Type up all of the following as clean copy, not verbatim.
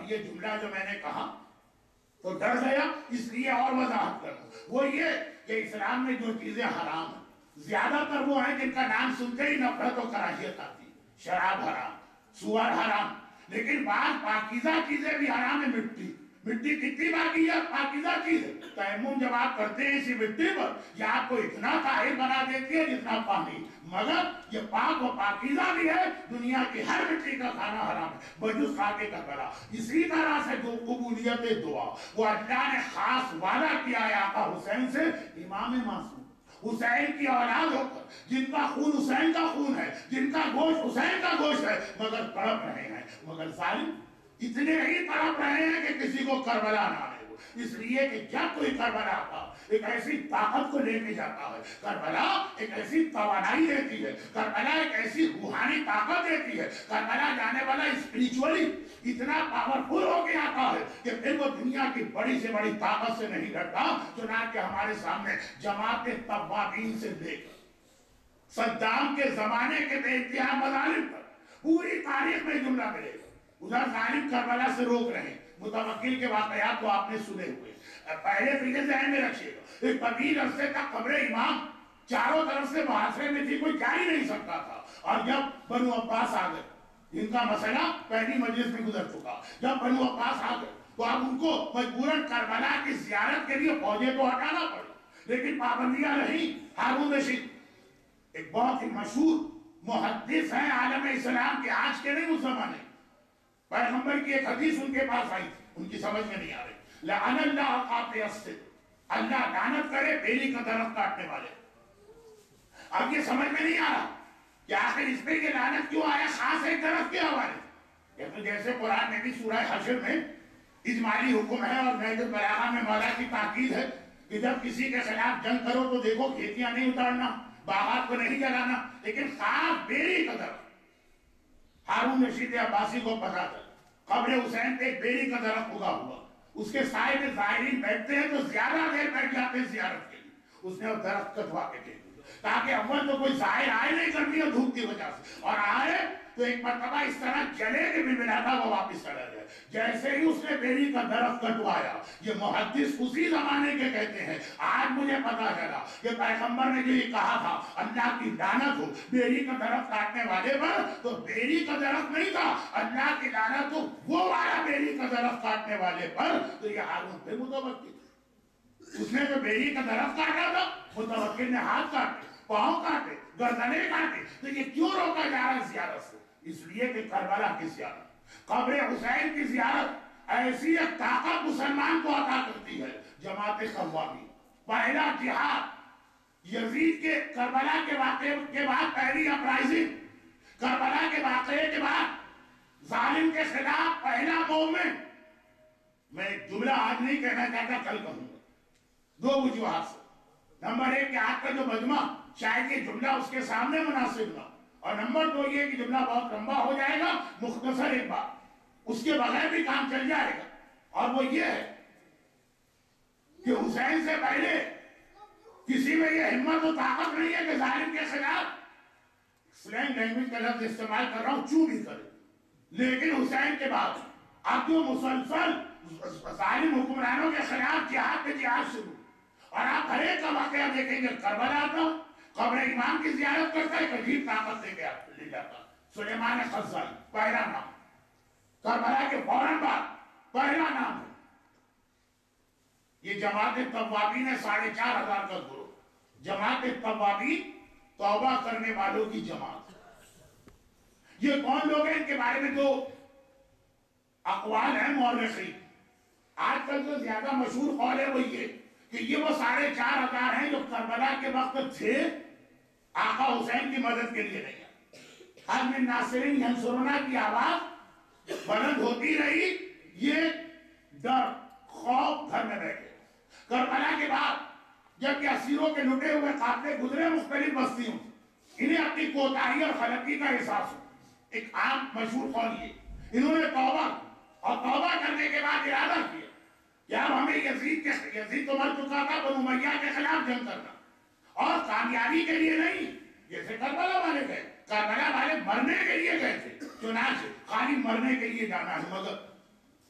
اور یہ جملہ جو میں نے کہا تو ڈر گیا، اس لیے اور وضاحت کروں، وہ یہ کہ اسلام میں جو چیزیں حرام ہیں زیادہ تر وہ ہیں جن کا نام سنتے ہی نفرت و کراہیت آتی ہے۔ شراب حرام، سور حرام، لیکن بعض پاکیزہ چیزیں بھی حرام ہے۔ مٹی کتنی پاکیزہ چیز ہے؟ تیمم جب آپ کرتے ہیں اسی مٹی پر، یہ آپ کو اتنا طاہر بنا دیتی ہے جتنا پانی، مگر یہ پاک و پاکیزہ بھی ہے۔ دنیا کی ہر مٹی کا کھانا حرام ہے بجز خاکے کا گلا۔ اسی طرح سے جو قبولیت دعا، وہ اللہ نے خاص وعدہ کیا ہے آقا حسین سے، امام معصوم حسین کی اولاد ہو کر، جن کا خون حسین کا خون ہے، جن کا گوشت حسین کا گوشت ہے، مگر تڑپ رہے ہیں، مگر ظالم اتنے ہی تڑپ رہے ہیں کہ کسی کو کربلا نہ آئے۔ اس لیے کہ جب کوئی کربلا کا ایک ایسی طاقت کو لے کے جاتا ہے، کربلا ایک ایسی توانائی دیتی ہے، کربلا ایک ایسی روحانی طاقت دیتی ہے، کربلا جانے والا اسپریچولی اتنا پاورفل ہو کے آتا ہے کہ پھر وہ دنیا کی بڑی سے بڑی طاقت سے نہیں ڈرتا۔ چنانچہ ہمارے سامنے جماعت توابین سے لے کر صدام کے زمانے کے بے انتہا مظالم پر پوری تاریخ میں جملہ ملے گا۔ ادھر ظالم کربلا سے روک رہے ہیں، متوکل کے واقعات کو آپ نے سنے ہوئے، پہلے تو یہ ذہن میں رکھیے گا، ایک طویل عرصے تک قبر امام چاروں طرف سے محاصرے میں تھی، کوئی جا ہی نہیں سکتا تھا۔ اور جب بنو عباس آ گئے، ان کا مسئلہ پہلی مجلس میں گزر چکا، جب بنو عباس آ گئے تو اب ان کو مجبوراً کربلا کی زیارت کے لیے فوجیں تو ہٹانا پڑی، لیکن پابندیاں رہیں۔ ہارون رشید ایک بہت ہی مشہور محدث ہیں عالم اسلام کے، آج کے نہیں اس زمانے، پیغمبر کی ایک حدیث ان کے پاس آئی تھی، ان کی سمجھ میں نہیں آ رہی، لعن اللہ قاطع الصدق، اللہ لعنت کرے بیری کا درخت کاٹنے والے۔ اب یہ سمجھ میں نہیں آ رہا کہ آخر اس پہ یہ لعنت کیوں آیا خاص ایک درخت کے حوالے سے؟ یہ تو جیسے قرآن میں بھی سورہ حشر میں اجمالی حکم ہے اور نہج البلاغہ میں مولا کی تاکید ہے کہ جب کسی کے خلاف جنگ کرو تو دیکھو کھیتیاں نہیں اتارنا، باغات کو نہیں جلانا، لیکن خاص بیری کا درخت۔ ہارون رشید عباسی کو پتا چلا قبر حسین پہ ایک بیری کا درخت اگا ہوا، اس کے سائے میں زائرین بیٹھتے ہیں تو زیادہ دیر بیٹھ جاتے ہیں زیارت کے لیے۔ اس نے وہ درخت کٹوا کے دے دیا تاکہ اول تو کوئی زائر آئے نہیں کرنی ہے دھوپ کی وجہ سے، اور آئے تو ایک مرتبہ اس طرح جلے کہ بھی ملا تھا وہ واپس چلا جائے۔ جیسے ہی اس نے بیری کا درخت کٹوایا، یہ محدث اسی زمانے کے کہتے ہیں، آج مجھے پتا چلا کہ پیغمبر نے جو یہ کہا تھا اللہ کی لعنت ہو بیری کا درخت کاٹنے والے پر، تو بیری کا درخت نہیں تھا، اللہ کی لعنت ہو وہ والا بیری کا درخت کاٹنے والے پر۔ تو یہ ہارون پہ متوکل، اس نے جو بیری کا درخت کاٹا تھا، متوکل نے ہاتھ کاٹے، پاؤں کاٹے، گردنیں کاٹے، تو یہ کیوں روکا جا رہا ہے زیارت سے؟ اس لیے کہ کربلا کی زیارت، قبر حسین کی زیارت ایسی ایک طاقت مسلمان کو عطا کرتی ہے۔ جماعت توابین، پہلا جہاد، یزید کے کربلا کے واقعے کے بعد پہلی اپرائزنگ، کربلا کے واقعے کے بعد ظالم کے خلاف پہلا موومنٹ۔ میں ایک جملہ آج نہیں کہنا چاہتا، کل کہوں گا، دو وجوہات سے۔ نمبر ایک کہ آج کا جو مجمع شاید یہ جملہ اس کے سامنے مناسب نہ، اور نمبر دو یہ کہ جملہ بہت لمبا ہو جائے گا، مختصر ایک بات، اس کے بغیر بھی کام چل جائے گا، اور وہ یہ ہے کہ حسین سے پہلے کسی میں یہ ہمت و طاقت نہیں ہے کہ ظالم کے خلاف سلینگ لینگویج کا لفظ استعمال کر رہا ہوں، چوں بھی کرے، لیکن حسین کے بعد اب جو مسلسل ظالم حکمرانوں کے خلاف جہاد پہ جہاد شروع، اور آپ ہر ایک کا واقعہ دیکھیں گے، کربلا آتا قبر امام کی زیارت کرتا ہے، ایک عجیب طاقت دے کے لے جاتا۔ سلیمان خزائی پہلا نام، کربلا کے فوراً بعد پہلا نام ہے۔ یہ جماعت توابین ہے، 4,500 کا گروہ، جماعت توابین توبہ کرنے والوں کی جماعت۔ یہ کون لوگ ہیں؟ ان کے بارے میں دو اقوال ہیں مورخین۔ آج کل جو زیادہ مشہور قول ہے وہ یہ کہ یہ وہ 4,500 ہیں جو کربلا کے وقت تھے، آقا حسین کی مدد کے لیے نہیں آئے۔ حل من ناصرین ینصرنا کی آواز بلند ہوتی رہی، یہ ڈر خوف گھر میں بیٹھے۔ کربلا کے بعد جب کہ اسیروں کے لٹے ہوئے قافلے گزرے مختلف بستیوں سے، انہیں اپنی کوتاہی اور غلطی کا احساس ہو، ایک عام مشہور قول یہ، انہوں نے توبہ اور توبہ کرنے کے بعد ارادہ کیا کہ اب ہمیں یزید تو مر چکا تھا، بنو امیہ کے خلاف جنگ کرنا، اور کامیابی کے لیے نہیں، جیسے کربلا والے گئے، کربلا والے مرنے کے لیے گئے تھے، چنانچہ خالی مرنے کے لیے جانا ہے، مگر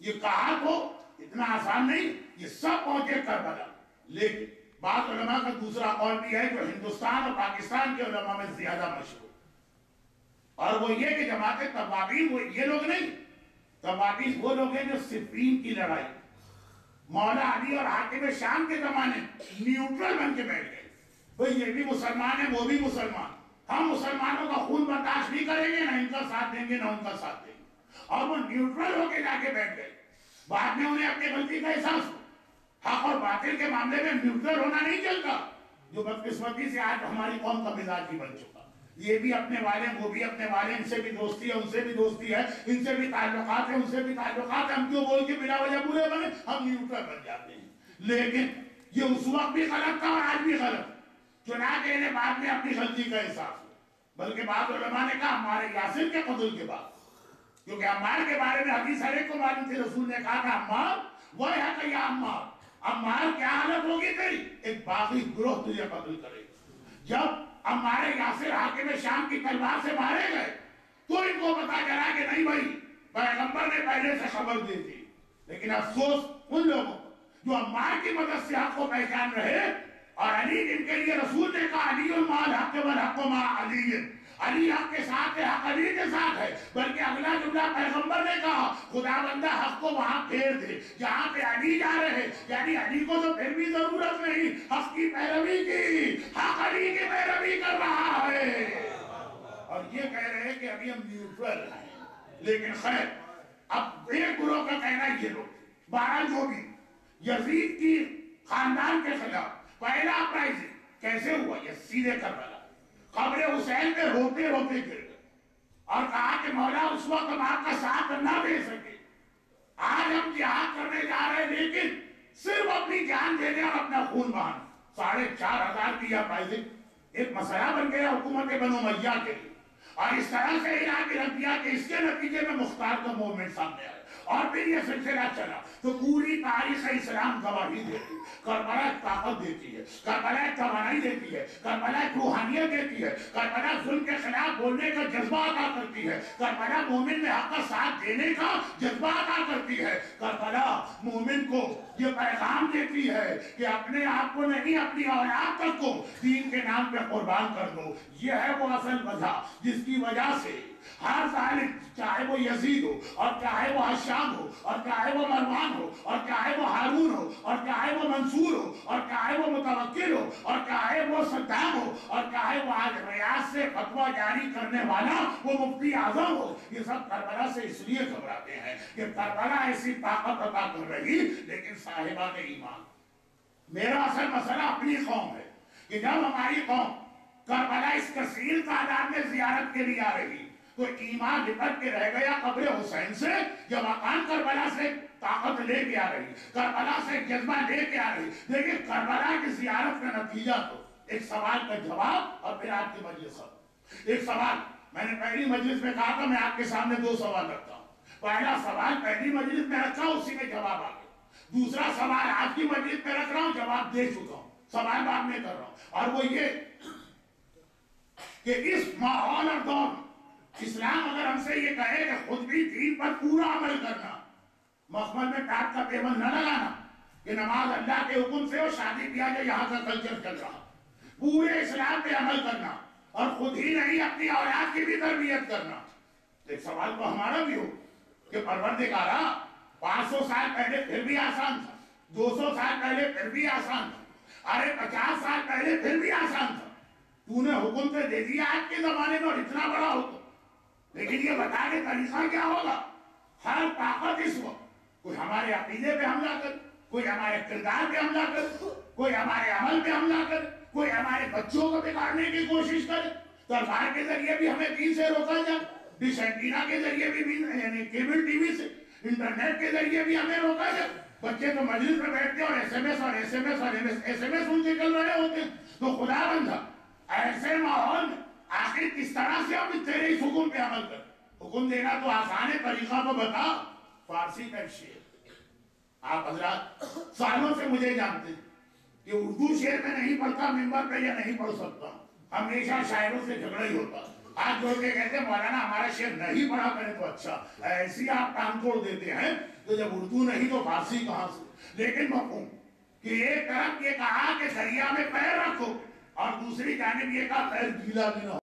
یہ کہا تو اتنا آسان نہیں، یہ سب پہنچے کربلا. لیکن بعض علماء کا دوسرا قول بھی ہے جو ہندوستان اور پاکستان کے علماء میں زیادہ مشہور، اور وہ یہ کہ جماعت توابین وہ یہ لوگ نہیں، توابین وہ لوگ ہیں جو صفین کی لڑائی مولا علی اور حاکم شام کے زمانے نیوٹرل بن کے بیٹھ گئے. بھئی یہ بھی مسلمان ہیں وہ بھی مسلمان، ہم مسلمانوں کا خون برداشت نہیں کریں گے، نہ ان کا ساتھ دیں گے نہ ان کا ساتھ دیں گے، اور وہ نیوٹرل ہو کے جا کے بیٹھ گئے. بعد میں انہیں اپنی غلطی کا احساس ہو. حق اور باطل کے معاملے میں نیوٹرل ہونا نہیں چلتا، جو بدقسمتی سے آج ہماری قوم کا مزاج بھی بن چکا. یہ بھی اپنے والے وہ بھی اپنے والے، ان سے بھی دوستی ہے ان سے بھی دوستی ہے، ان سے بھی تعلقات ہیں ان سے بھی تعلقات ہیں، ہم کیوں بول کے بلا وجہ برے بنے، ہم نیوٹرل بن جاتے ہیں. لیکن یہ اس وقت بھی غلط تھا اور آج بھی غلط. چنانچہ انہیں بعد میں اپنی غلطی کا احساس ہو. بلکہ بعض علماء نے کہا عمار یاسر کے قتل کے بعد، کیونکہ عمار کے بارے میں حدیث ہر ایک کو معلوم تھی، رسول نے کہا تھا عمار وہ ہے کہ یا عمار، عمار کیا حالت ہوگی تیری، ایک باغی گروہ تجھے قتل کرے. جب عمار یاسر حاکم شام کی تلوار سے مارے گئے تو ان کو پتا چلا کہ نہیں بھائی پیغمبر نے پہلے سے خبر دی تھی. لیکن افسوس ان لوگوں کو جو عمار کی مدد سے حق کو پہچان رہے، اور علی جن کے لیے رسول نے کہا علی مال حق والحق مع علی، علی حق کے ساتھ ہے، حق علی کے ساتھ ہے. بلکہ اگلا جملہ پیغمبر نے کہا خدا بندہ حق کو وہاں پھیر دے جہاں پہ علی جا رہے، یعنی علی کو تو پھر بھی ضرورت نہیں حق کی پیروی کی، حق علی کی پیروی کر رہا ہے. اور یہ کہہ رہے ہیں کہ ابھی ہم نیوٹرل ہیں. لیکن خیر اب ایک گروہ کا کہنا یہ لوگ بہرحال جو بھی یزید کی خاندان کے خلاف پہلا اپرائزنگ کیسے ہوا، یہ سیدھے کربلا قبر حسین پہ روتے روتے گر گئے اور کہا کہ مولا اس وقت ہم آپ کا ساتھ نہ دے سکے، آج ہم جہاد کرنے جا رہے ہیں لیکن صرف اپنی جان دینے اور اپنا خون بہانا. 4,500 کی اپرائزنگ ایک مسئلہ بن گیا حکومت بنو امیہ کے لیے، اور اس طرح سے علاج رکھ دیا کہ اس کے نتیجے میں مختار کا موومنٹ سامنے آیا. اور پھر یہ سلسلہ چلا تو پوری تاریخ اسلام گواہی دیتی، کربلا طاقت دیتی ہے، کربلا توانائی دیتی ہے، کربلا روحانیت دیتی ہے، کربلا ظلم کے خلاف بولنے کا جذبہ عطا کرتی ہے، کربلا مومن میں حق کا ساتھ دینے کا جذبہ عطا کرتی ہے، کربلا مومن کو یہ پیغام دیتی ہے کہ اپنے آپ کو نہیں اپنی اولاد تک کو دین کے نام پہ قربان کر دو. یہ ہے وہ اصل وجہ جس کی وجہ سے ہر ظالم چاہے وہ یزید ہو اور چاہے وہ حشام ہو اور چاہے وہ مروان ہو اور چاہے وہ ہارون ہو اور چاہے وہ منصور ہو اور چاہے وہ متوکل ہو اور چاہے وہ صدام ہو اور چاہے وہ آج ریاض سے فتویٰ جاری کرنے والا وہ مفتی اعظم ہو، یہ سب کربلا سے اس لیے گھبراتے ہیں کہ کربلا ایسی طاقت عطا کر رہی. لیکن صاحبان ایمان، میرا اصل مسئلہ اپنی قوم ہے کہ جب ہماری قوم کربلا اس کثیر تعداد میں زیارت کے لیے آ رہی تو ایمان لپٹ کے رہ گیا قبر حسین سے، جب مقام کربلا سے طاقت لے کے آ رہی، کربلا سے جذبہ لے کے آ رہی. لیکن کربلا کی زیارت کا نتیجہ تو ایک سوال کا جواب اور پھر آپ کی مجلس ہے. ایک سوال میں نے پہلی مجلس میں کہا تھا میں آپ کے سامنے 2 سوال رکھتا ہوں. پہلا سوال پہلی مجلس میں رکھا ہوں، اسی میں جواب آ گیا. دوسرا سوال آج کی مجلس میں رکھ رہا ہوں، جواب دے چکا ہوں، سوال بعد میں کر رہا ہوں. اور وہ یہ کہ اس ماحول اور دور اسلام اگر ہم سے یہ کہے کہ خود بھی دین پر پورا عمل کرنا، مخمل میں ٹاٹ کا پیمن نہ لگانا کہ نماز اللہ کے حکم سے ہو، شادی بیاہ جو یہاں کا کلچر چل رہا، پورے اسلام پہ عمل کرنا اور خود ہی نہیں اپنی اولاد کی بھی تربیت کرنا. ایک سوال تو ہمارا بھی ہو کہ پروردگارا 500 سال پہلے پھر بھی آسان تھا، 200 سال پہلے پھر بھی آسان تھا، ارے 50 سال پہلے پھر بھی آسان تھا، تو نے حکم سے دے دیا آج کے زمانے میں اور اتنا بڑا حکم. لیکن یہ بتا کے طریقہ کیا ہوگا؟ ہر طاقت اس وقت کوئی ہمارے عقیدے پہ حملہ کر، کوئی ہمارے کردار پہ حملہ کر، کوئی ہمارے عمل پہ حملہ کر، کوئی ہمارے بچوں کو بگاڑنے کی کوشش کرے. تلوار کے ذریعے بھی ہمیں دین سے روکا جائے، ڈش اینٹینا کے ذریعے بھی یعنی کیبل ٹی وی سے، انٹرنیٹ کے ذریعے بھی ہمیں روکا جائے. بچے تو مجلس میں بیٹھتے اور ایس ایم ایس اور ایس ایم ایس اور ایس ایم ایس ان کے چل رہے ہوتے ہیں. تو خدا بندہ ایسے ماحول میں آخر کس طرح سے ہم تیرے اس حکم پہ عمل کر؟ حکم دینا تو آسان ہے، طریقہ تو بتا. فارسی کا شعر آپ حضرات سالوں سے مجھے جانتے ہیں کہ اردو شعر میں نہیں پڑھتا ممبر پہ یا نہیں پڑھ سکتا، ہمیشہ شاعروں سے جھگڑا ہی ہوتا. ہاتھ جوڑ کے کہتے ہیں مولانا ہمارا شعر نہیں پڑھا کرے تو اچھا، ایسی آپ کام توڑ دیتے ہیں تو جب اردو نہیں تو فارسی کہاں سے؟ لیکن مفہوم کہ ایک طرف یہ کہا کہ دریا میں پیر رکھو اور دوسری جانب یہ کہا پیر گیلا بھی نہ ہو